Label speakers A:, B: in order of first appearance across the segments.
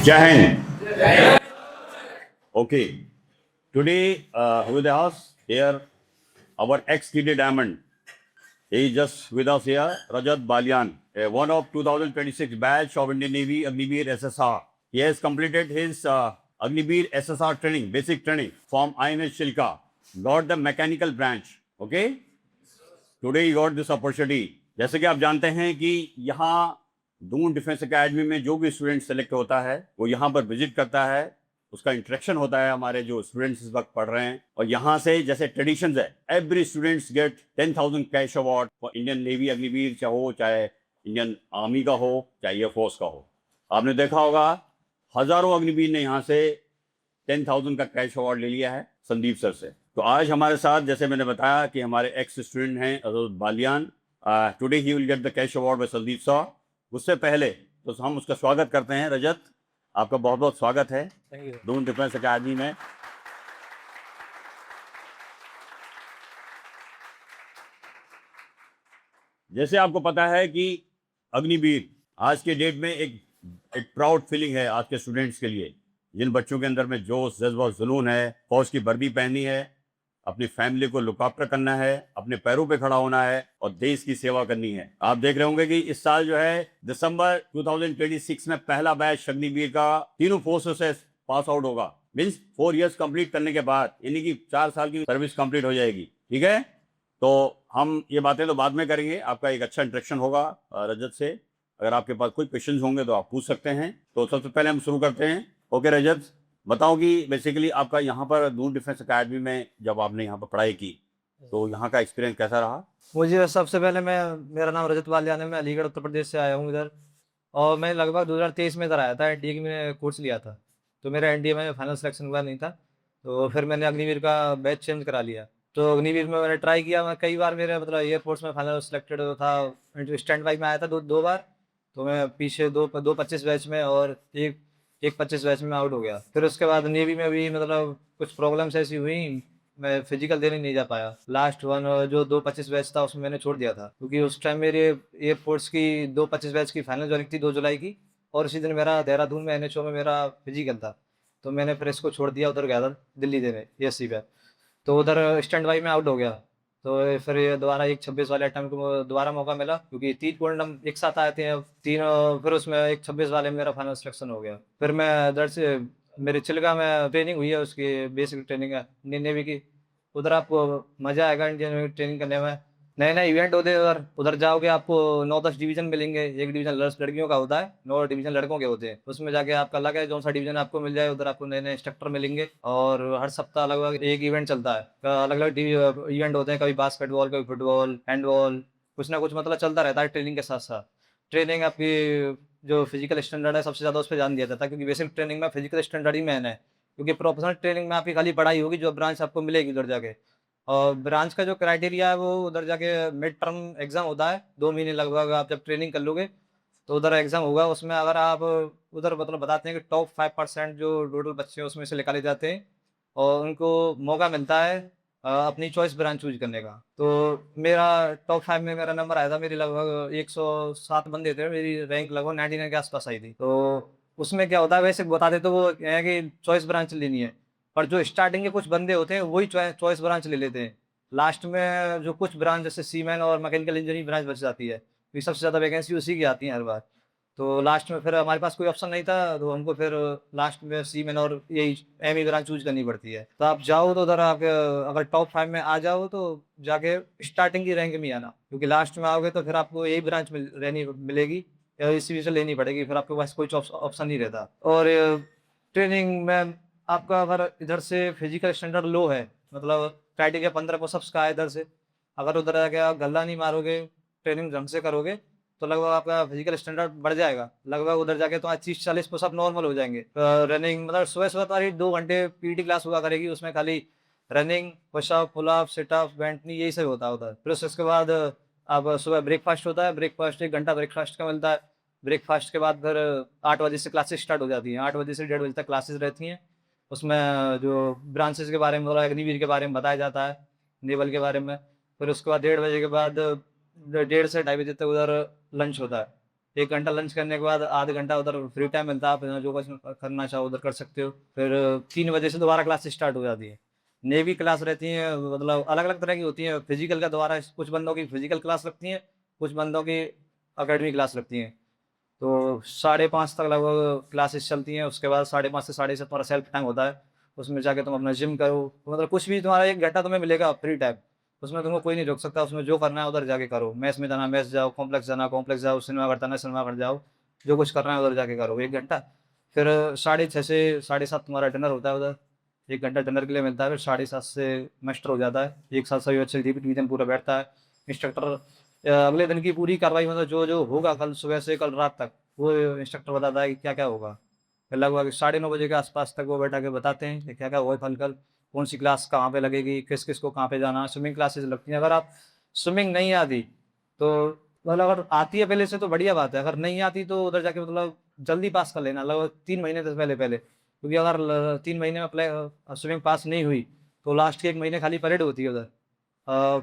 A: Jai Hind. Okay. Today, with us here, our ex-TD Diamond. He is just with us here, Rajat Balian, one of 2026 batch of Indian Navy Agniveer SSR. He has completed his Agniveer SSR training, basic training from INS Chilka. Got the mechanical branch. Okay. Today he got this opportunity. जैसे कि आप जानते हैं कि यहाँ Doon defence academy में जो भी स्टूडेंट सेलेक्ट होता है वो यहाँ पर विजिट करता है, उसका इंटरेक्शन होता है हमारे जो स्टूडेंट्स इस वक्त पढ़ रहे हैं। और यहाँ से जैसे ट्रेडिशंस है, every students gate 10,000 cash award for Indian navy Agniveer, चाहे इंडियन आर्मी का हो, चाहे एयरफोर्स का हो। आपने देखा होगा हजारों अग्निवीर ने यहाँ से 10,000 का कैश अवार्ड ले लिया है संदीप सर से। तो आज हमारे साथ, जैसे मैंने बताया कि हमारे एक्स स्टूडेंट हैं Rajat Baliyan, today he will get the cash award by Sandeep sir. उससे पहले तो हम उसका स्वागत करते हैं। रजत, आपका बहुत बहुत स्वागत है दून डिफेंस अकेडमी में। जैसे आपको पता है कि अग्निवीर आज के डेट में एक प्राउड फीलिंग है आज के स्टूडेंट्स के लिए, जिन बच्चों के अंदर में जोश, जज्बा, जुनून है, फौज की वर्दी पहनी है, अपनी फैमिली को लुक आफ्टर करना है, अपने पैरों पे खड़ा होना है और देश की सेवा करनी है। आप देख रहे होंगे कि इस साल जो है दिसंबर 2026 में पहला बैच अग्निवीर का तीनों फोर्सों से पास आउट होगा। मीन्स 4 इयर्स कंप्लीट करने के बाद, यानी कि 4 साल की सर्विस कंप्लीट हो जाएगी। ठीक है, तो हम ये बातें तो बाद में करेंगे। आपका एक अच्छा इंटरेक्शन होगा रजत से। अगर आपके पास कोई क्वेश्चन होंगे तो आप पूछ सकते हैं। तो सबसे पहले हम शुरू करते हैं। ओके रजत, बताओ कि बेसिकली आपका यहाँ पर दून डिफेंस अकेडमी में जब आपने यहाँ पर पढ़ाई की तो यहाँ का एक्सपीरियंस कैसा रहा?
B: मुझे सबसे पहले मेरा नाम रजत बालियान है। मैं अलीगढ़ उत्तर प्रदेश से आया हूँ इधर, और मैं लगभग 2023 में इधर आया था। एनडीए की मैंने कोर्स लिया था, तो मेरा एनडीए में फाइनल सिलेक्शन हुआ नहीं था, तो फिर मैंने अग्निवीर का बैच चेंज करा लिया। तो अग्निवीर में मैंने ट्राई किया। मैं कई बार मेरे मतलब एयरफोर्स में फाइनल सिलेक्टेड था, स्टैंड बाई में आया था दो बार। तो मैं पीछे 25 बैच में और एक 25 बैच में आउट हो गया। फिर उसके बाद नेवी में भी मतलब कुछ प्रॉब्लम्स ऐसी हुई, मैं फिजिकल देने नहीं जा पाया। लास्ट वन जो 2-25 बैच था उसमें मैंने छोड़ दिया था, क्योंकि उस टाइम मेरे एयरफोर्स की 2-25 बैच की फाइनल ज्वाइनिंग थी 2 जुलाई की, और उसी दिन मेरा देहरादून में एनएचओ में मेरा फिजिकल था। तो मैंने फिर इसको छोड़ दिया, उधर गया था दिल्ली देने एएससी पे। तो उधर स्टैंड बाई में आउट हो गया। तो फिर ये दोबारा एक 26 वाले अटैम्प्ट को दोबारा मौका मिला, क्योंकि 3 गोल्डन एक साथ आए थे तीन, फिर उसमें एक 26 वाले में मेरा फाइनल सिलेक्शन हो गया। फिर मैं इधर से मेरे चिल्का में ट्रेनिंग हुई है, उसकी बेसिक ट्रेनिंग है इंडियन नेवी की। उधर आपको मजा आएगा इंडियन नेवी ट्रेनिंग करने में। नए नए इवेंट होते हैं उधर। उधर जाओगे आपको 9-10 डिवीजन मिलेंगे। एक डिवीजन लड़कियों का होता है, 9 डिवीजन लड़कों के होते हैं। उसमें जाके आपका अलग है, जो सा डिवीजन आपको मिल जाए उधर आपको नए नए इंस्ट्रक्टर मिलेंगे। और हर सप्ताह लगभग एक इवेंट चलता है, अलग अलग इवेंट होते हैं, कभी बास्केटबॉल, कभी फुटबॉल, हैंडबॉल, कुछ ना कुछ मतलब चलता रहता है ट्रेनिंग के साथ साथ। ट्रेनिंग आपकी जो फिजिकल स्टैंडर्ड है सबसे ज़्यादा उस पर ध्यान दिया जाता है, क्योंकि बेसिक ट्रेनिंग में फिजिकल स्टैंडर्ड ही मेन है। क्योंकि प्रोफेशनल ट्रेनिंग में आपकी खाली पढ़ाई होगी, जो ब्रांच आपको मिलेगी उधर जाके। और ब्रांच का जो क्राइटेरिया है वो उधर जाके मिड टर्म एग्ज़ाम होता है, 2 महीने लगभग आप जब ट्रेनिंग कर लोगे तो उधर एग्ज़ाम होगा। उसमें अगर आप उधर मतलब बताते हैं कि टॉप 5% जो टोटल बच्चे हैं उसमें से निकाले जाते हैं, और उनको मौका मिलता है अपनी चॉइस ब्रांच चूज़ करने का। तो मेरा टॉप 5 में मेरा नंबर आया था। मेरी लगभग 107 बंदे थे, मेरी रैंक लगभग 99 के आस-पास आई थी। तो उसमें क्या होता है, वैसे बताते तो वो है कि चॉइस ब्रांच लेनी है, पर जो स्टार्टिंग के कुछ बंदे होते हैं वही चॉइस ब्रांच ले लेते हैं। लास्ट में जो कुछ ब्रांच जैसे सीमेन और मैकेनिकल इंजीनियरिंग ब्रांच बच जाती है, तो ये सबसे ज़्यादा वैकेंसी उसी की आती है हर बार। तो लास्ट में फिर हमारे पास कोई ऑप्शन नहीं था, तो हमको फिर लास्ट में सीमेन और यही एमई ब्रांच चूज़ करनी पड़ती है। तो आप जाओ तो उधर आप अगर टॉप 5 में आ जाओ तो जाके स्टार्टिंग की रैंक में ही आना, क्योंकि लास्ट में आओगे तो फिर आपको यही ब्रांच मिलेगी या इसी से लेनी पड़ेगी, फिर आपके पास कोई ऑप्शन नहीं रहता। और ट्रेनिंग में आपका अगर इधर से फिजिकल स्टैंडर्ड लो है, मतलब क्राइटेरिया 15 पुशअप्स का है इधर से, अगर उधर जाके आप गल्ला नहीं मारोगे, ट्रेनिंग ढंग से करोगे, तो लगभग आपका फिजिकल स्टैंडर्ड बढ़ जाएगा। लगभग उधर जाके तो 30-40 पुशअप नॉर्मल हो जाएंगे। रनिंग मतलब सुबह-सुबह तुम्हारी 2 घंटे पीटी क्लास हुआ करेगी, उसमें खाली रनिंग, पुशअप, पुलअप, सिटअप, बेंटनी यही सब होता है उधर। फिर उसके बाद आप सुबह ब्रेकफास्ट होता है, ब्रेकफास्ट 1 घंटा ब्रेकफास्ट का मिलता है। ब्रेकफास्ट के बाद फिर 8 बजे से क्लासेस स्टार्ट हो जाती हैं। 8 बजे से 1:30 बजे तक क्लासेस रहती हैं। उसमें जो ब्रांचेस के बारे में, थोड़ा अग्निवीर के बारे में बताया जाता है, नेवल के बारे में। फिर उसके बाद 1:30 बजे के बाद 1:30 से 2:30 बजे तक उधर लंच होता है। 1 घंटा लंच करने के बाद आधा घंटा उधर फ्री टाइम मिलता है, आप जो कुछ करना चाहो उधर कर सकते हो। फिर 3 बजे से दोबारा क्लास स्टार्ट हो जाती है। नेवी क्लास रहती है, मतलब अलग-अलग तरह की होती है। फिजिकल का दोबारा कुछ बंदों की फिजिकल क्लास लगती है, कुछ बंदों की एकेडमी क्लास लगती है। तो 5:30 तक लगभग क्लासेस चलती हैं, उसके बाद 5:30 से 7:30 तुम्हारा सेल्फ टाइम होता है। उसमें जाके तुम अपना जिम करो, तो मतलब कुछ भी तुम्हारा 1 घंटा तुम्हें मिलेगा फ्री टाइम। उसमें तुमको कोई नहीं रोक सकता, उसमें जो करना है उधर जाके करो। मेस में जाना मेस जाओ, कॉम्प्लेक्स जाओ, सिनेमा घर जाना सिनेमा घर जाओ। जो कुछ करना है उधर जाके करो 1 घंटा। फिर 6:30 से 7:30 तुम्हारा डिनर होता है उधर। 1 घंटा डिनर के लिए मिलता है, फिर 7:30 से मेस्टर हो जाता है। एक साथ सभी बच्चे रिवीजन पूरा बैठता है। इंस्ट्रक्टर अगले दिन की पूरी कार्रवाई, मतलब जो होगा कल सुबह से कल रात तक, वो इंस्ट्रक्टर बताता है कि क्या-क्या होगा। फिर लगभग 9:30 बजे के आस-पास तक वो बैठा के बताते हैं कि क्या-क्या हुआ कल, कौन-सी क्लास कहाँ पे लगेगी, किस-किस को कहाँ पे जाना है। स्विमिंग क्लासेस लगती हैं। अगर आप स्विमिंग नहीं आती, तो मतलब अगर आती है पहले से तो बढ़िया बात है, अगर नहीं आती तो उधर जाके मतलब जल्दी पास कर लेना, लगभग 3 महीने से पहले-पहले। क्योंकि अगर 3 महीने में स्विमिंग पास नहीं हुई, तो लास्ट के 1 महीने खाली परेड होती है उधर।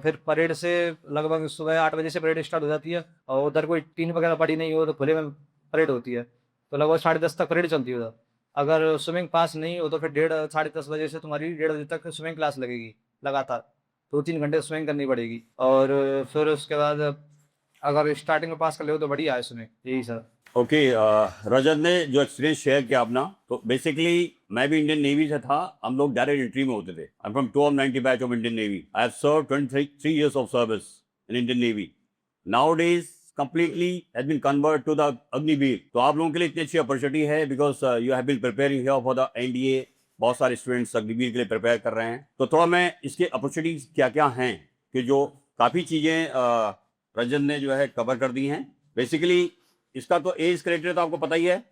B: फिर परेड से लगभग सुबह 8 बजे से परेड स्टार्ट हो जाती है, और उधर कोई टीन वगैरह पड़ी नहीं हो तो खुले में परेड होती है। तो लगभग 10:30 तक परेड चलती है उधर। अगर स्विमिंग पास नहीं हो तो फिर डेढ़ 10:30 बजे से तुम्हारी 1:30 बजे तक स्विमिंग क्लास लगेगी लगातार। 2-3 घंटे स्विमिंग करनी पड़ेगी, और फिर उसके बाद अगर स्टार्टिंग में पास कर ले तो बढ़िया है स्विमिंग, यही सर।
A: ओके, रजत ने जो एक्सपीरियंस शेयर किया अपना, तो बेसिकली मैं भी इंडियन नेवी से था। हम लोग डायरेक्ट एंट्री में होते थे। I am from 290 batch of Indian navy. I have serve 23 years of service in Indian navy. Nowadays completely has been convert to the Agniveer. तो आप लोगों के लिए इतनी अच्छी अपॉर्चुनिटी है, because you have been preparing here for the NDA. बहुत सारे स्टूडेंट्स अग्निवीर के लिए प्रिपेयर कर रहे हैं। तो थोड़ा मैं इसके अपॉर्चुनिटीज क्या क्या हैं, कि जो काफ़ी चीज़ें रजत ने जो है कवर कर दी हैं। बेसिकली इसका तो एज क्राइटेरिया तो आपको पता ही है,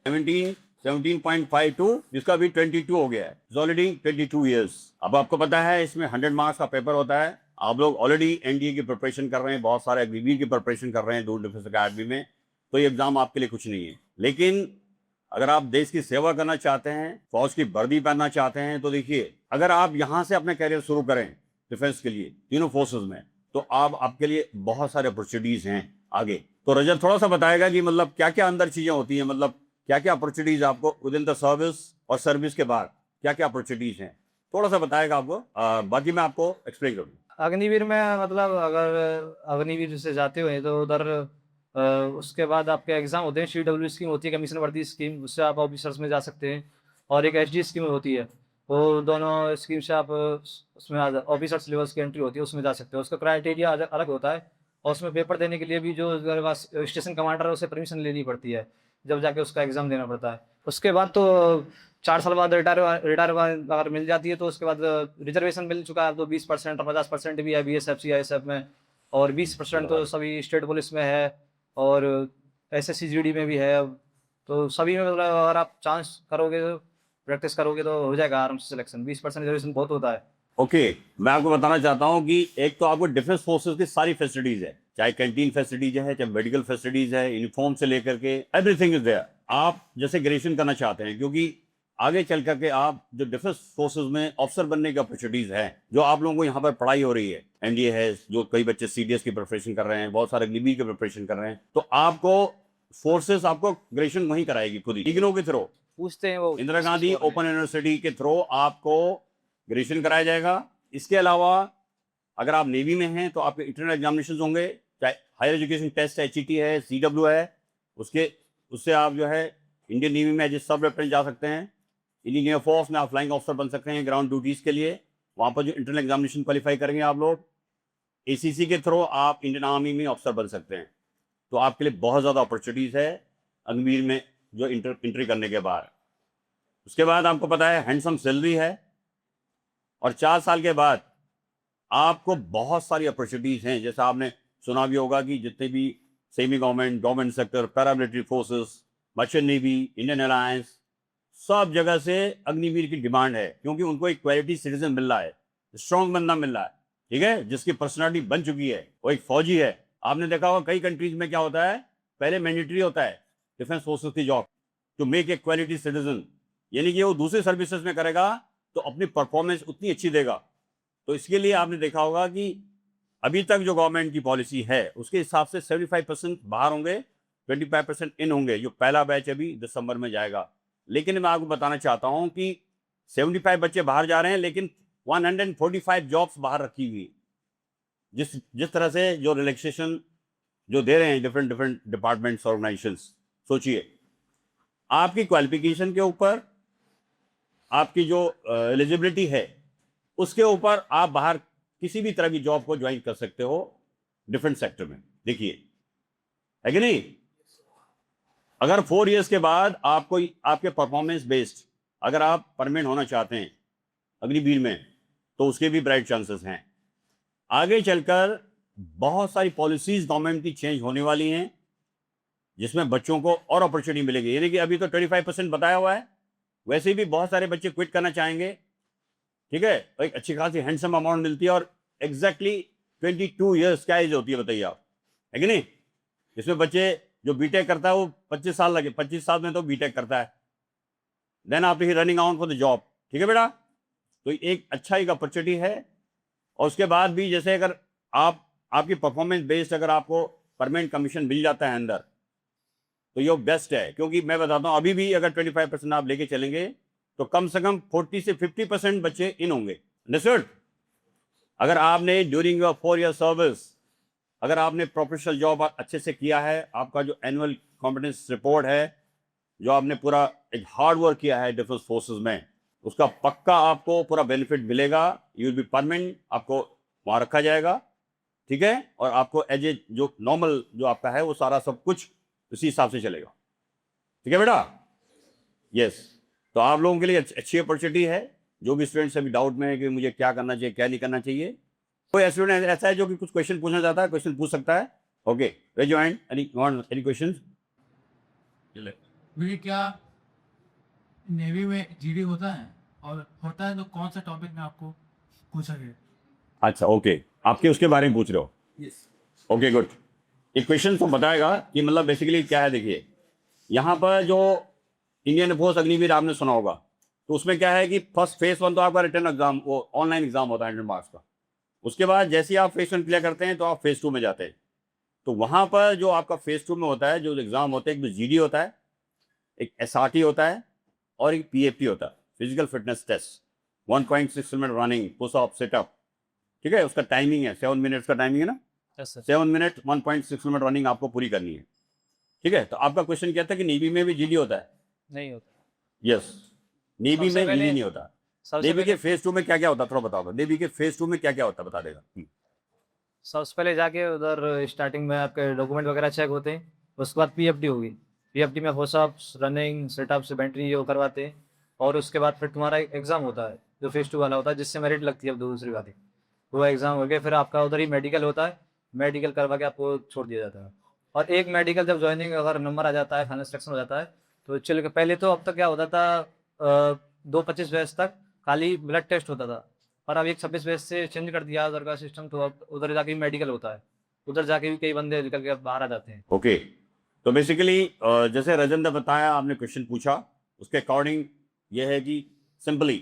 A: 17.52, जिसका भी 22 हो गया है, ऑलरेडी 22 ईयर्स। अब आपको पता है इसमें 100 मार्क्स का पेपर होता है। आप लोग ऑलरेडी एनडीए की प्रिपरेशन कर रहे हैं, बहुत सारे अग्निवीर की प्रिपरेशन कर रहे हैं दूर डिफेंस अकेडमी में, तो ये एग्जाम आपके लिए कुछ नहीं है। लेकिन अगर आप देश की सेवा करना चाहते हैं, फौज की वर्दी पहनना चाहते हैं, तो देखिए, अगर आप यहाँ से अपने कैरियर शुरू करें डिफेंस के लिए तीनों फोर्सेज में, तो आपके लिए बहुत सारे अपॉर्चुनिटीज हैं आगे। तो रजत थोड़ा सा बताएगा कि मतलब क्या क्या अंदर चीजें होती हैं, मतलब क्या क्या अपॉर्चुनिटीज आपको विद इन द सर्विस और सर्विस के बाद क्या क्या अपॉर्चुनिटीज हैं, थोड़ा सा बताएगा आपको। बाकी मैं आपको एक्सप्लेन करूँगा।
B: अग्निवीर में मतलब अगर अग्निवीर से जाते हुए तो उधर उसके बाद आपके एग्ज़ाम होते हैं। CW स्कीम होती है, कमीशन वर्दी स्कीम, उससे आप ऑफिसर्स में जा सकते हैं। और एक HD स्कीम होती है, वो दोनों स्कीम से आप उसमें ऑफिसर्स लेवल्स की एंट्री होती है, उसमें जा सकते हो। उसका क्राइटेरिया अलग होता है, और उसमें पेपर देने के लिए भी जो अगर पास स्टेशन कमांडर है, उसे परमिशन लेनी पड़ती है, जब जाके उसका एग्ज़ाम देना पड़ता है। उसके बाद तो 4 साल बाद रिटायर अगर मिल जाती है, तो उसके बाद रिजर्वेशन मिल चुका है तो 20% और 50% भी है BSF CISF में, और 20% तो सभी स्टेट पुलिस में है, और SSC GD में भी है अब। तो सभी में मतलब अगर आप चांस करोगे, प्रैक्टिस करोगे, तो हो जाएगा आराम से सिलेक्शन। 20% रिजर्वेशन बहुत होता है।
A: ओके, मैं आपको बताना चाहता हूं कि एक तो आपको डिफेंस फोर्सेस की सारी फैसिलिटीज है, चाहे कैंटीन फैसिलिटीज है, चाहे मेडिकल फैसिलिटीज है, यूनिफॉर्म से लेकर के एवरीथिंग इज देयर। आप जैसे ग्रेजुएशन करना चाहते हैं, क्योंकि आगे चल करके आप जो डिफेंस फोर्सेस में ऑफिसर बनने की अपॉर्चुनिटीज है, जो आप लोगों को यहाँ पर पढ़ाई हो रही है, एनडीए है, जो कई बच्चे CDS की प्रिपरेशन कर रहे हैं, बहुत सारे अग्निवीर की प्रिपरेशन कर रहे हैं, तो आपको फोर्सेस आपको ग्रेजुएशन वहीं कराएगी खुद ही, इग्नू के थ्रू,
B: पूछते हैं वो
A: इंदिरा
B: किस-किस
A: गांधी
B: को करना है।
A: ओपन यूनिवर्सिटी के थ्रू आपको ग्रेजुएशन कराया जाएगा। इसके अलावा अगर आप नेवी में हैं तो आपके इंटरनल एग्जामिनेशन होंगे, चाहे हायर एजुकेशन टेस्ट HET है, CW है, उससे आप जो है इंडियन नेवी में एज ए सब लेफ्टिनेंट जा सकते हैं। इंडियन एयरफोर्स में आप फ्लाइंग ऑफिसर बन सकते हैं ग्राउंड ड्यूटीज के लिए। वहाँ पर जो इंटरनल एग्जामिनेशन क्वालिफाई करेंगे आप लोग, ACC के थ्रू आप इंडियन आर्मी में ऑफिसर बन सकते हैं। तो आपके लिए बहुत ज़्यादा अपॉर्चुनिटीज़ है अग्निवीर में जो एंट्री करने के बाद। उसके बाद आपको पता है हैंडसम सैलरी है, और 4 साल के बाद आपको बहुत सारी अपॉर्चुनिटीज हैं। जैसा आपने सुना भी होगा कि जितने भी semi government sector, paramilitary forces, merchant navy, Indian airlines, सब जगह से अग्निवीर की डिमांड है, क्योंकि उनको एक क्वालिटी सिटीजन मिल रहा है, स्ट्रॉन्ग बंदा मिल रहा है, ठीक है, जिसकी पर्सनालिटी बन चुकी है, वो एक फौजी है। आपने देखा होगा कई कंट्रीज में क्या होता है, पहले मैंडेटरी होता है डिफेंस फोर्सेस की job to make a quality citizen, यानी कि वो दूसरे सर्विसेज में करेगा तो अपनी परफॉर्मेंस उतनी अच्छी देगा। तो इसके लिए आपने देखा होगा कि अभी तक जो गवर्नमेंट की पॉलिसी है उसके हिसाब से 75% बाहर होंगे, 25% इन होंगे, जो पहला बैच अभी दिसंबर में जाएगा। लेकिन मैं आपको बताना चाहता हूं कि 75 बच्चे बाहर जा रहे हैं, लेकिन 145 जॉब्स बाहर रखी हुई। जिस तरह से जो रिलैक्सेशन जो दे रहे हैं डिफरेंट डिफरेंट डिपार्टमेंट्स, ऑर्गेनाइजेशंस, सोचिए आपकी क्वालिफिकेशन के ऊपर, आपकी जो एलिजिबिलिटी है उसके ऊपर आप बाहर किसी भी तरह की जॉब को ज्वाइन कर सकते हो डिफरेंट सेक्टर में। देखिए, है कि नहीं? अगर 4 इयर्स के बाद आपको आपके परफॉर्मेंस बेस्ड अगर आप परमानेंट होना चाहते हैं अग्निवीर में, तो उसके भी ब्राइट चांसेस हैं। आगे चलकर बहुत सारी पॉलिसीज गवर्नमेंट की चेंज होने वाली हैं, जिसमें बच्चों को और अपॉर्चुनिटी मिलेगी। यानी कि अभी तो 25% बताया हुआ है, वैसे भी बहुत सारे बच्चे क्विट करना चाहेंगे, ठीक है? तो एक अच्छी खासी हैंडसम अमाउंट मिलती है। और एग्जैक्टली 22 ईयर्स क्या एज होती है बताइए आप, है कि नहीं? इसमें बच्चे जो बीटेक करता है वो 25 साल लगे, 25 साल में तो बीटेक करता है, then after he running out for the job. ठीक है बेटा? तो एक अच्छा एक अपॉर्चुनिटी है। और उसके बाद भी जैसे अगर आपकी परफॉर्मेंस बेस्ड अगर आपको परमानेंट कमीशन मिल जाता है अंदर, तो ये बेस्ट है। क्योंकि मैं बताता हूं, अभी भी अगर 25% आप लेके चलेंगे तो कम से कम 40 से 50% बच्चे इन होंगे। अंडरस्टूड? अगर आपने ड्यूरिंग योर 4 ईयर सर्विस अगर आपने प्रोफेशनल जॉब अच्छे से किया है, आपका जो एनुअल कॉम्पिटेंस रिपोर्ट है, जो आपने पूरा एक हार्ड वर्क किया है डिफेंस फोर्सेस में, उसका पक्का आपको पूरा बेनिफिट मिलेगा। यू विल बी परमानेंट, आपको वहां रखा जाएगा, ठीक है? और आपको एज ए जो नॉर्मल जो आपका है वो सारा सब कुछ उसी हिसाब से चलेगा। ठीक है बेटा? यस। तो आप लोगों के लिए अच्छी अपॉर्चुनिटी है। जो भी स्टूडेंट्स अभी डाउट में है कि मुझे क्या करना चाहिए क्या नहीं करना चाहिए, कोई स्टूडेंट ऐसा है जो कि कुछ क्वेश्चन पूछना चाहता है, क्वेश्चन पूछ सकता है। Okay, raise your hand. Any questions?
C: भैया क्या नेवी में जीडी होता है, और होता है तो कौन सा टॉपिक में आपको पूछा गया?
A: अच्छा, ओके, आपके उसके बारे में पूछ रहे हो?
C: यस।
A: Okay, good. एक क्वेश्चन तो बताएगा कि मतलब बेसिकली क्या है। देखिए, यहाँ पर जो इंडियन फोर्स अग्निवीर आपने सुना होगा, तो उसमें क्या है कि फर्स्ट फेज 1 तो आपका रिटर्न एग्जाम, वो ऑनलाइन एग्जाम होता है 100 मार्क्स का। उसके बाद जैसे ही आप फेज 1 क्लियर करते हैं तो आप फेज 2 में जाते हैं। तो वहाँ पर जो आपका फेज 2 में होता है, जो एग्जाम होता है, एक जीडी होता है, एक एसआरटी होता है, और एक पीएफटी होता है, physical fitness test. 1.6 minute running, push up, situp, ठीक है? उसका टाइमिंग है 7 मिनट्स का टाइमिंग है ना?
B: Yes sir.
A: 7 minute 1.6 minute running आपको पूरी करनी है। ठीक है? तो आपका क्वेश्चन क्या था कि नेवी में भी जीडी होता है?
B: नहीं होता।
A: यस, नेवी
B: सबसे
A: में जीडी
B: पहले
A: नहीं होता।
B: सबसे
A: नेवी के
B: पहले
A: फेज 2 में क्या क्या होता है थोड़ा बताओ। नेवी के फेज 2 में क्या क्या होता है बता देगा।
B: सबसे पहले जाके उधर स्टार्टिंग में आपके डॉक्यूमेंट वगैरह चेक होते हैं। उसके बाद पीएफडी होगी। पीएफडी में पुशअप्स, रनिंग, सिटअप्स, इन्वेंट्री वो करवाते हैं। और उसके बाद फिर तुम्हारा एक एग्ज़ाम होता है जो फेज 2 वाला होता है, जिससे मेरिट लगती है। अब दूसरी बात है, वो एग्ज़ाम हो गया, फिर आपका उधर ही मेडिकल होता है। मेडिकल करवा के आपको छोड़ दिया जाता है। और एक मेडिकल जब ज्वाइनिंग अगर नंबर आ जाता है, फाइनल सिलेक्शन हो जाता है, तो चल के पहले तो अब तक क्या होता था, 2-25 बैच तक खाली ब्लड टेस्ट होता था। पर अब 1-26 बैच से चेंज कर दिया उधर का सिस्टम, तो अब उधर जाके भी मेडिकल होता है। उधर जाके भी कई बंदे निकल के बाहर आ जाते हैं।
A: ओके, तो बेसिकली जैसे रजन ने बताया, आपने क्वेश्चन पूछा, उसके अकॉर्डिंग ये है कि सिंपली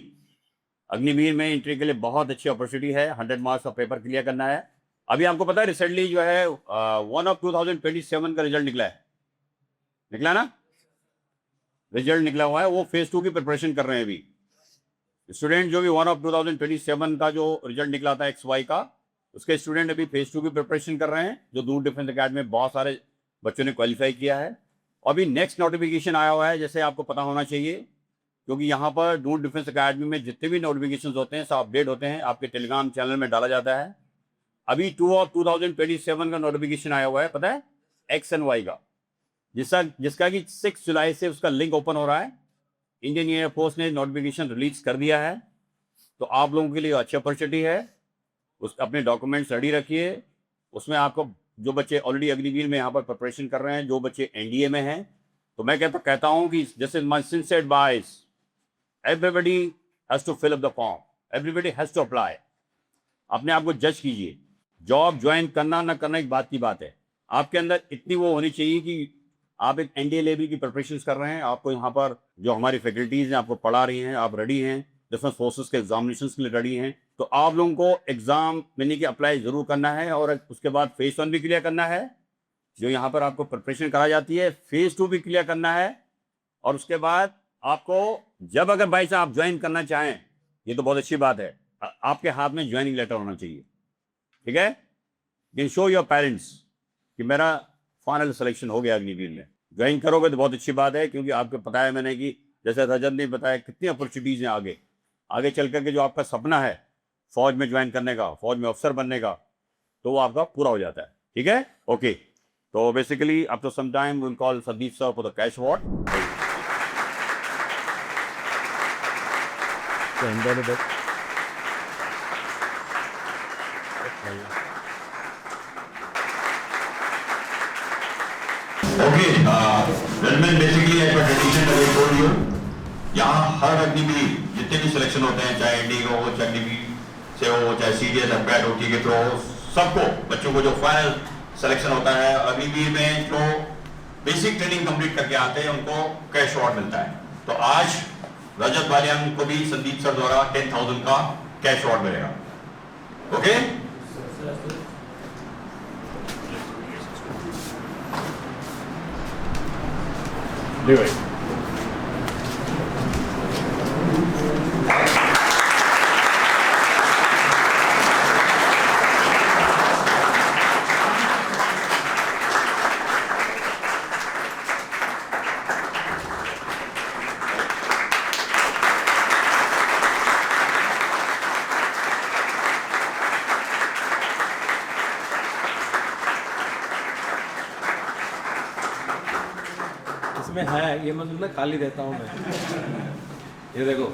A: अग्निवीर में एंट्री के लिए बहुत अच्छी अपॉर्चुनिटी है। 100 मार्क्स का पेपर क्लियर करना है। अभी आपको पता है रिसेंटली जो है 1 ऑफ 2027 का रिजल्ट निकला है, निकला ना? रिजल्ट निकला हुआ है, वो फेज 2 की प्रिपरेशन कर रहे हैं अभी स्टूडेंट। जो भी 1 ऑफ 2027 का जो रिजल्ट निकला था XY का, उसके स्टूडेंट अभी फेज 2 की प्रिपरेशन कर रहे हैं, जो दूर डिफेंस अकेडमी में बहुत सारे बच्चों ने क्वालिफाई किया है। अभी नेक्स्ट नोटिफिकेशन आया हुआ है, जैसे आपको पता होना चाहिए, क्योंकि यहाँ पर दूर डिफेंस अकेडमी में जितने भी नोटिफिकेशन होते हैं सब अपडेट होते हैं, आपके टेलीग्राम चैनल में डाला जाता है। अभी 2 ऑफ 2027 का नोटिफिकेशन आया हुआ है, पता है, XY का, जिसका कि 6 जुलाई से उसका लिंक ओपन हो रहा है। इंडियन एयरफोर्स ने नोटिफिकेशन रिलीज कर दिया है। तो आप लोगों के लिए अच्छी अपॉर्चुनिटी है। उस अपने डॉक्यूमेंट्स रेडी रखिए। उसमें आपको जो बच्चे ऑलरेडी अग्निवीर में यहाँ पर प्रिपरेशन कर रहे हैं, जो बच्चे एनडीए में हैं, तो मैं कहता हूँ कि जैसे my sincere advice, everybody has to fill up the form, everybody has to apply. अपने आप को जज कीजिए। जॉब ज्वाइन करना ना करना एक बात की बात है, आपके अंदर इतनी वो होनी चाहिए कि आप एक एनडीए लेवल की प्रिपरेशन कर रहे हैं। आपको यहाँ पर जो हमारी फैकल्टीज हैं आपको पढ़ा रही हैं, आप रेडी हैं, डिफेंस फोर्सेस के एग्जामिनेशन के लिए रेडी हैं, तो आप लोगों को एग्जाम मिलने की अप्लाई जरूर करना है। और उसके बाद फेज 1 भी क्लियर करना है, जो यहाँ पर आपको प्रिपरेशन कराई जाती है, फेज 2 भी क्लियर करना है। और उसके बाद आपको जब अगर बाई चांस आप ज्वाइन करना चाहें, ये तो बहुत अच्छी बात है, आपके हाथ में ज्वाइनिंग लेटर होना चाहिए, ठीक है। कैन शो योर पेरेंट्स कि मेरा फाइनल सिलेक्शन हो गया अग्निवीर में। ज्वाइन करोगे तो बहुत अच्छी बात है, क्योंकि आपको पता है मैंने कि जैसे रजत ने बताया कितनी अपॉर्चुनिटीज़ हैं आगे आगे चल करके। जो आपका सपना है फौज में ज्वाइन करने का, फौज में अफसर बनने का, तो वो आपका पूरा हो जाता है, ठीक है। ओके, तो basically after some time will call Sandeep sir for the cash award.
D: Okay, gentlemen, basically as per tradition as I told you, यहाँ हर अग्निवीर जितने भी सिलेक्शन होते हैं, चाहे इंडिगो हो, चाहे अग्निवीर से हो, चाहे सीडीएस, एफपैड हो, के थ्रू हो, सबको बच्चों को जो फाइनल सिलेक्शन होता है अग्निवीर में, जो बेसिक ट्रेनिंग कंप्लीट करके आते हैं उनको कैश अवार्ड मिलता है। तो आज रजत बालियान को भी संदीप सर द्वारा 10,000 का कैश अवार्ड मिलेगा। ओके,
E: इसमें है ये, मतलब मैं खाली देता हूँ मैं। ये देखो,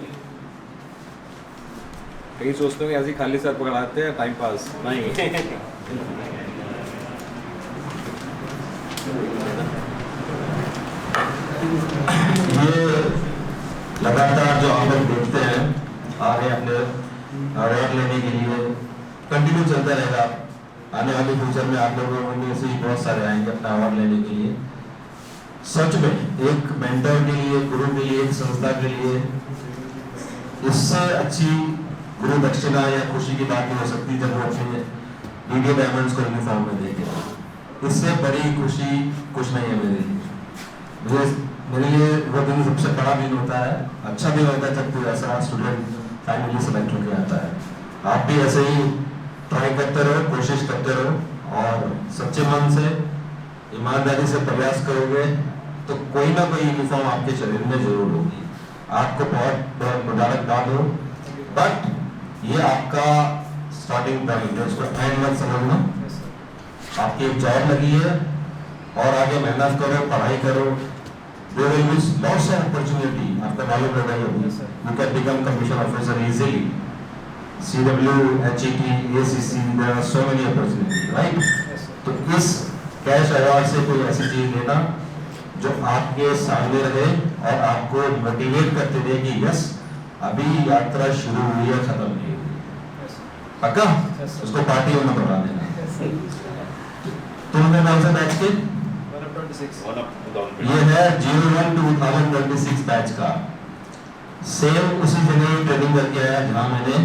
E: कहीं सोचते हो कि ऐसे खाली सर पकड़ाते हैं टाइम पास, नहीं।
D: ये लगातार जो आप लोग देखते हैं आगे अपने अवार्ड लेने के लिए कंटिन्यू चलता रहेगा। आने वाले फ्यूचर में आप लोगों में से बहुत सारे आएंगे अपना अवार्ड लेने के लिए। सच में एक मेंटर के लिए, गुरु के लिए, एक संस्था के लिए इससे अच्छी गुरु दक्षिणा या खुशी की बात नहीं हो सकती जब वो अपने डीडी डायमंड्स को यूनिफॉर्म में देखे। इससे बड़ी खुशी कुछ नहीं है मेरे लिए वो दिन सबसे बड़ा दिन होता है, अच्छा दिन होता है जब कोई ऐसा स्टूडेंट फाइनली सेलेक्ट होकर आता है। आप भी ऐसे ही ट्राई करते रहो, कोशिश करते रहो और सच्चे मन से ईमानदारी से प्रयास करोगे तो कोई ना कोई यूनिफॉर्म आपके शरीर में जरूर होगी। आपको बहुत बहुत मुबारकबाद हो, बट ये आपका स्टार्टिंग पॉइंट है, उसको एंड मत समझना। आपकी एक जॉब लगी है और आगे मेहनत करो, पढ़ाई करो। There will be lots of opportunity. आपका मालूम होगा ये, you can become commission officer easily. CW, HET, ACC, there are so many opportunities, right? तो इस कैश अवार्ड से कोई ऐसी चीज लेना जो आपके सामने रहे और आपको मोटिवेट करते रहे कि यस अभी यात्रा शुरू हुई है, खत्म नहीं हुई। पक्का? उसको पार्टी होना बढ़ा देना। तुमने नाम से बैच के
B: 126
D: ये है 01/2026 बैच का। सेम उसी जगह ट्रेनिंग करके आया जहाँ मैंने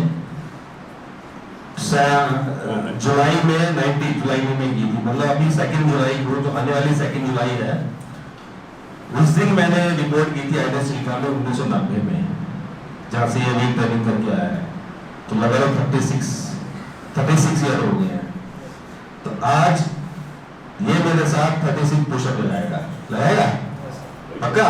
D: जुलाई में 19 जुलाई में की थी। मतलब अभी 2 जुलाई को जो आने वाली 2 जुलाई है, उस दिन मैंने रिपोर्ट की थी आईएनएस चिल्का में 1990 में, जहाँ से ये वीक ट्रेनिंग करके आया है। तो लगभग 36 ईयर हो गए हैं। तो आज ये मेरे साथ 36 पुशअप लगाएगा पक्का?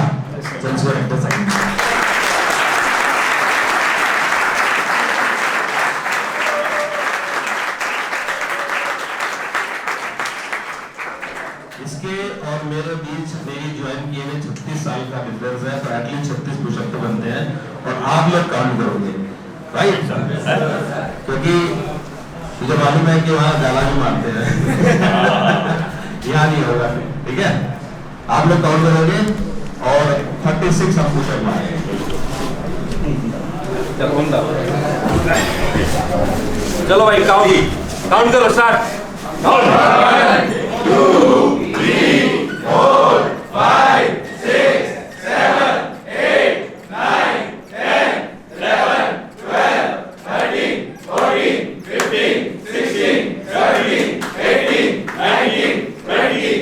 D: इसके और मेरे बीच मेरी ज्वाइन किए हुए 36 साल का डिफरेंस है, तो एटलीस्ट 36 पुशअप तो बनते हैं और आप लोग काउंट करोगे, राइट? क्योंकि मुझे मालूम है कि वहाँ गाला भी मारते हैं। यहाँ नहीं होगा, ठीक है? आप लोग काउंट करोगे और 36 हम पुशअप मारेंगे।
E: चलो भाई, काउंट करो, start.
D: 1 2 3 4 5 6 7 8 9 10 11 12 13 14 15 16 17 18 19 20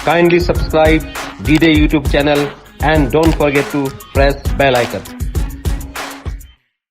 F: Kindly subscribe D-Day YouTube channel and don't forget to press bell icon.